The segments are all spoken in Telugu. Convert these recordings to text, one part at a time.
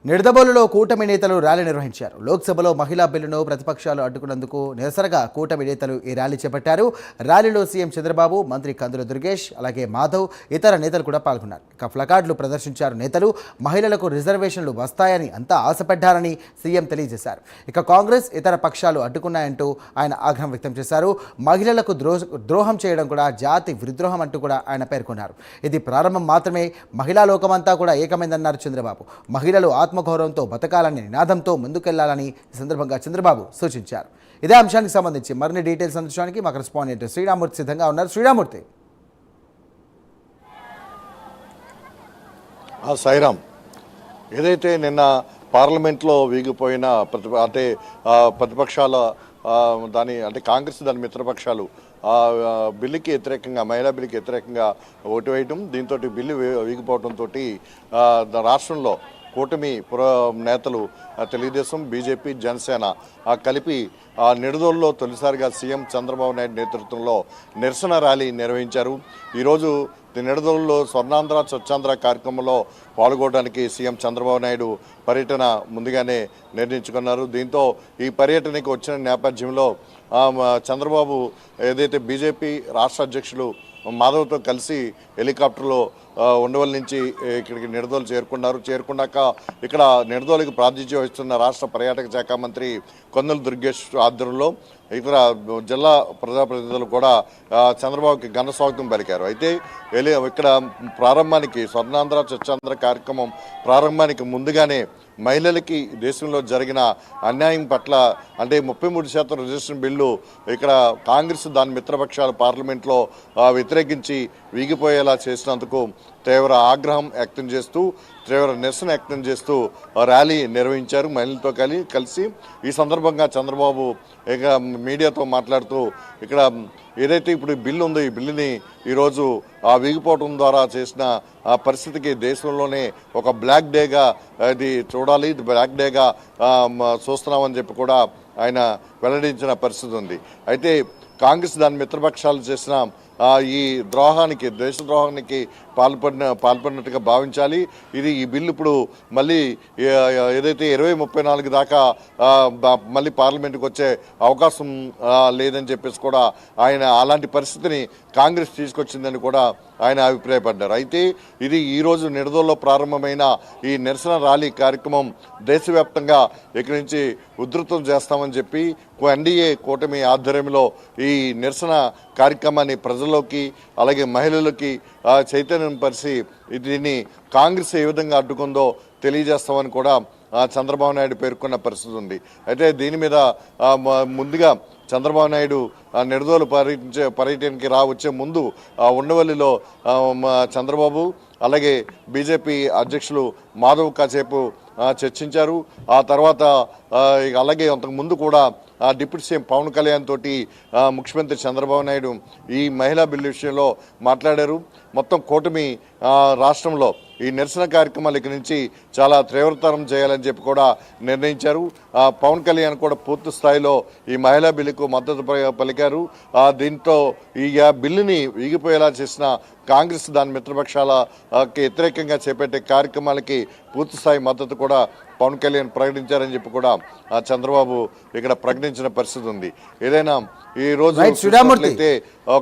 నిడదవోలులో కూటమి నేతలు ర్యాలీ నిర్వహించారు. లోక్సభలో మహిళా బిల్లును ప్రతిపక్షాలు అడ్డుకున్నందుకు నిరసనగా కూటమి నేతలు ఈ ర్యాలీ చేపట్టారు. ర్యాలీలో సీఎం చంద్రబాబు, మంత్రి కందుల దుర్గేష్, అలాగే మాధవ్, ఇతర నేతలు కూడా పాల్గొన్నారు. ఇక ప్లకార్డులు ప్రదర్శించారు నేతలు. మహిళలకు రిజర్వేషన్లు వస్తాయని అంతా ఆశపడ్డారని సీఎం తెలియజేశారు. ఇక కాంగ్రెస్, ఇతర పక్షాలు అడ్డుకున్నాయంటూ ఆయన ఆగ్రహం వ్యక్తం చేశారు. మహిళలకు ద్రోహం చేయడం కూడా జాతి విద్రోహం అంటూ కూడా ఆయన పేర్కొన్నారు. ఇది ప్రారంభం మాత్రమే, మహిళా లోకమంతా కూడా ఏకమైందన్నారు చంద్రబాబు. మహిళలు ఆత్మగౌరవంతో బతకాలని నినాదంతో ముందుకెళ్లాలని ఈ సందర్భంగా చంద్రబాబు సూచించారు. ఇదే అంశానికి సంబంధించి మరిన్ని డీటెయిల్స్ అందించడానికి మా కరెస్పాండెంట్ శ్రీరామూర్తి సిద్ధంగా ఉన్నారు. శ్రీరామూర్తి. సాయిరామ్, ఏదైతే నిన్న పార్లమెంట్లో వీగిపోయిన ప్రతిపక్షాల కాంగ్రెస్ దాని మిత్రపక్షాలు బిల్లుకి వ్యతిరేకంగా, మహిళా బిల్లుకి వ్యతిరేకంగా ఓటు వేయడం, దీంతో బిల్లు వీగిపోవడంతో రాష్ట్రంలో కూటమి నేతలు తెలుగుదేశం, బీజేపీ, జనసేన కలిపి నిడదవోలులో తొలిసారిగా సీఎం చంద్రబాబు నాయుడు నేతృత్వంలో నిరసన ర్యాలీ నిర్వహించారు. ఈరోజు నిడదవోలులో స్వర్ణాంధ్ర స్వచ్ఛాంధ్ర కార్యక్రమంలో పాల్గొనడానికి సీఎం చంద్రబాబు నాయుడు పర్యటన ముందుగానే నిర్ణయించుకున్నారు. దీంతో ఈ పర్యటనకు వచ్చిన నేపథ్యంలో చంద్రబాబు ఏదైతే బీజేపీ రాష్ట్ర అధ్యక్షులు మాధవ్తో కలిసి హెలికాప్టర్లో ఉండవల్లి నుంచి ఇక్కడికి నిడదవోలు చేరుకున్నాక ఇక్కడ నిడదవోలుకి ప్రాతినిధ్యం వహిస్తున్న రాష్ట్ర పర్యాటక శాఖ మంత్రి కందుల దుర్గేష్ ఆధ్వర్యంలో ఇతర జిల్లా ప్రజాప్రతినిధులు కూడా చంద్రబాబుకి ఘన స్వాగతం పలికారు. అయితే ఇక్కడ ప్రారంభానికి స్వర్ణాంధ్ర స్వచ్ఛాంధ్ర కార్యక్రమం ప్రారంభానికి ముందుగానే మహిళలకి దేశంలో జరిగిన అన్యాయం పట్ల 33% రిజర్వేషన్ బిల్లు ఇక్కడ కాంగ్రెస్ దాని మిత్రపక్షాలు పార్లమెంట్లో వ్యతిరేకించి వీగిపోయేలా చేసినందుకు తీవ్ర ఆగ్రహం వ్యక్తం చేస్తూ, తీవ్ర నిరసన వ్యక్తం చేస్తూ ర్యాలీ నిర్వహించారు మహిళలతో కలిసి. ఈ సందర్భంగా చంద్రబాబు ఇక మీడియాతో మాట్లాడుతూ ఇక్కడ ఏదైతే ఇప్పుడు బిల్లు ఉందో ఈ బిల్లుని ఈరోజు వీగిపోవడం ద్వారా చేసిన పరిస్థితికి దేశంలోనే ఒక బ్లాక్ డేగా ఇది చూడాలి, ఇది బ్లాక్ డేగా చూస్తున్నామని చెప్పి కూడా ఆయన వెల్లడించిన పరిస్థితి ఉంది. అయితే కాంగ్రెస్ దాని మిత్రపక్షాలు చేసిన ఈ ద్రోహానికి, దేశ ద్రోహానికి పాల్పడినట్టుగా భావించాలి. ఈ బిల్లు ఇప్పుడు మళ్ళీ ఏదైతే 2034 దాకా మళ్ళీ పార్లమెంట్కి వచ్చే అవకాశం లేదని చెప్పేసి కూడా ఆయన అలాంటి పరిస్థితిని కాంగ్రెస్ తీసుకొచ్చిందని కూడా ఆయన అభిప్రాయపడ్డారు. అయితే ఇది ఈరోజు నిడదవోలులో ప్రారంభమైన ఈ నిరసన ర్యాలీ కార్యక్రమం దేశవ్యాప్తంగా ఇక్కడి నుంచి ఉధృతం చేస్తామని చెప్పి ఎన్డీఏ కూటమి ఆధ్వర్యంలో ఈ నిరసన కార్యక్రమాన్ని ప్రజల్లోకి అలాగే మహిళలకి చైతన్యం పరిచి దీన్ని కాంగ్రెస్ ఏ విధంగా అడ్డుకుందో తెలియజేస్తామని కూడా చంద్రబాబు నాయుడు పేర్కొన్న పరిస్థితి ఉంది. అయితే దీని మీద ముందుగా చంద్రబాబు నాయుడు నిడదవోలు పర్యటనకి వచ్చే ముందు ఉండవల్లిలో చంద్రబాబు అలాగే బీజేపీ అధ్యక్షులు మాధవ్ కాసేపు చర్చించారు. ఆ తర్వాత అలాగే అంతకుముందు కూడా డిప్యూటీ సీఎం పవన్ కళ్యాణ్ తోటి ముఖ్యమంత్రి చంద్రబాబు నాయుడు ఈ మహిళా బిల్లు విషయంలో మాట్లాడారు. మొత్తం కూటమి రాష్ట్రంలో ఈ నిరసన కార్యక్రమాలు ఇక్కడి నుంచి చాలా తీవ్రతరం చేయాలని చెప్పి కూడా నిర్ణయించారు. పవన్ కళ్యాణ్ కూడా పూర్తి స్థాయిలో ఈ మహిళా బిల్లుకు మద్దతు పలికారు. దీంతో ఈ బిల్లుని వీగిపోయేలా చేసిన కాంగ్రెస్ దాని మిత్రపక్షాలకి వ్యతిరేకంగా చేపట్టే కార్యక్రమాలకి పూర్తి స్థాయి మద్దతు కూడా పవన్ కళ్యాణ్ ప్రకటించారని చెప్పి కూడా చంద్రబాబు ఇక్కడ ప్రకటించిన పరిస్థితి ఉంది. ఏదైనా ఈ రోజు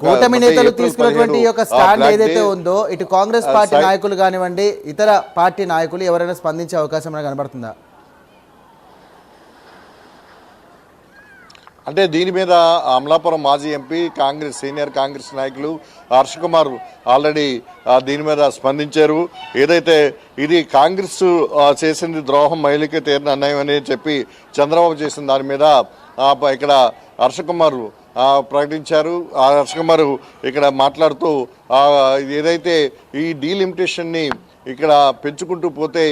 కూటమి నేతలు తీసుకున్నటువంటి యొక్క స్టాండ్ ఏదైతే ఉందో, ఇటు కాంగ్రెస్ పార్టీ నాయకులు కానివ్వండి, ఇతర పార్టీ నాయకులు ఎవరైనా స్పందించే అవకాశం మనకు కనబడుతుందా? అంటే దీని మీద అమలాపురం మాజీ ఎంపీ సీనియర్ కాంగ్రెస్ నాయకులు హర్ష కుమార్ ఆల్రెడీ దీని మీద స్పందించారు. ఏదైతే ఇది కాంగ్రెస్ చేసింది ద్రోహం, మహిళకి తీరిన అన్యాయం అని చెప్పి చంద్రబాబు చేసిన దాని మీద ఇక్కడ హర్ష కుమార్ ప్రకటించారు. హర్ష కుమార్ ఇక్కడ మాట్లాడుతూ ఏదైతే ఈ డీలిమిటేషన్ని ఇక్కడ పెంచుకుంటూ పోతే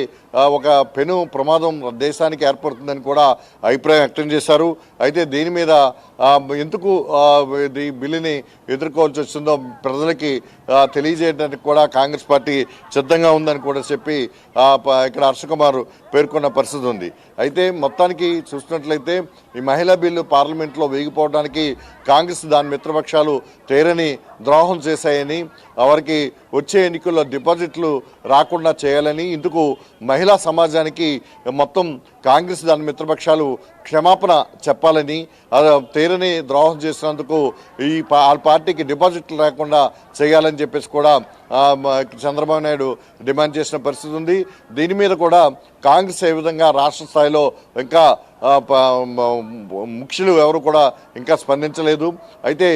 ఒక పెను ప్రమాదం దేశానికి ఏర్పడుతుందని కూడా అభిప్రాయం వ్యక్తం చేశారు. అయితే దీని మీద ఎందుకు ఈ బిల్లుని ఎదుర్కోవాల్సి వస్తుందో ప్రజలకి తెలియజేయడానికి కూడా కాంగ్రెస్ పార్టీ సిద్ధంగా ఉందని కూడా చెప్పి ఇక్కడ హర్ష కుమార్ పేర్కొన్న పరిస్థితి ఉంది. అయితే మొత్తానికి చూసినట్లయితే ఈ మహిళా బిల్లు పార్లమెంట్లో వేగిపోవడానికి కాంగ్రెస్ దాని మిత్రపక్షాలు తీరని ద్రోహం చేశాయని, వారికి వచ్చే ఎన్నికల్లో డిపాజిట్లు రాకుండా చేయాలని, ఇందుకు మహిళా సమాజానికి మొత్తం కాంగ్రెస్ దాని మిత్రపక్షాలు క్షమాపణ చెప్పాలని, తీరని ద్రోహం చేసినందుకు ఈ పార్టీకి డిపాజిట్లు రాకుండా చేయాలని చెప్పేసి కూడా చంద్రబాబు నాయుడు డిమాండ్ చేసిన పరిస్థితి ఉంది. దీని మీద కూడా కాంగ్రెస్ ఏ విధంగా రాష్ట్ర స్థాయిలో ఇంకా ముఖ్యులు ఎవరు కూడా ఇంకా స్పందించలేదు. అయితే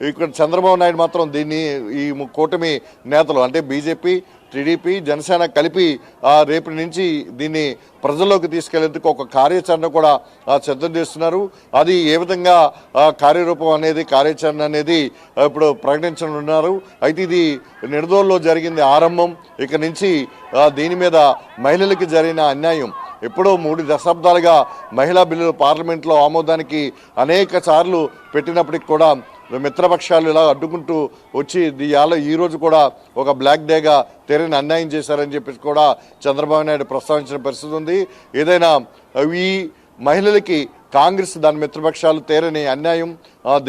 ఇక్కడ చంద్రబాబు నాయుడు మాత్రం దీన్ని ఈ కూటమి నేతలు అంటే బీజేపీ, టీడీపీ, జనసేన కలిపి రేపటి నుంచి దీన్ని ప్రజల్లోకి తీసుకెళ్లేందుకు ఒక కార్యాచరణ కూడా సిద్ధం చేస్తున్నారు. అది ఏ విధంగా కార్యరూపం అనేది కార్యాచరణ అనేది ఇప్పుడు ప్రకటించనున్నారు. అయితే ఇది నిడదోల్లో జరిగింది ఆరంభం. ఇక నుంచి దీని మీద మహిళలకి జరిగిన అన్యాయం, ఎప్పుడో 3 దశాబ్దాలుగా మహిళా బిల్లులు పార్లమెంట్లో ఆమోదానికి అనేక సార్లు పెట్టినప్పటికి కూడా మిత్రపక్షాలు ఇలా అడ్డుకుంటూ వచ్చి ఈ రోజు కూడా ఒక బ్లాక్ డేగా తీరని అన్యాయం చేశారని చెప్పేసి కూడా చంద్రబాబు నాయుడు ప్రస్తావించిన పరిస్థితి ఉంది. ఏదైనా ఈ మహిళలకి కాంగ్రెస్ దాని మిత్రపక్షాలు తీరని అన్యాయం,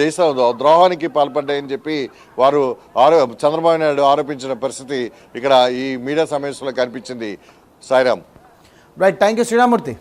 దేశ ద్రోహానికి పాల్పడ్డాయని చెప్పి వారు చంద్రబాబు నాయుడు ఆరోపించిన పరిస్థితి ఇక్కడ ఈ మీడియా సమావేశంలో కనిపించింది. Sairam. Right, thank you Sriramurthy.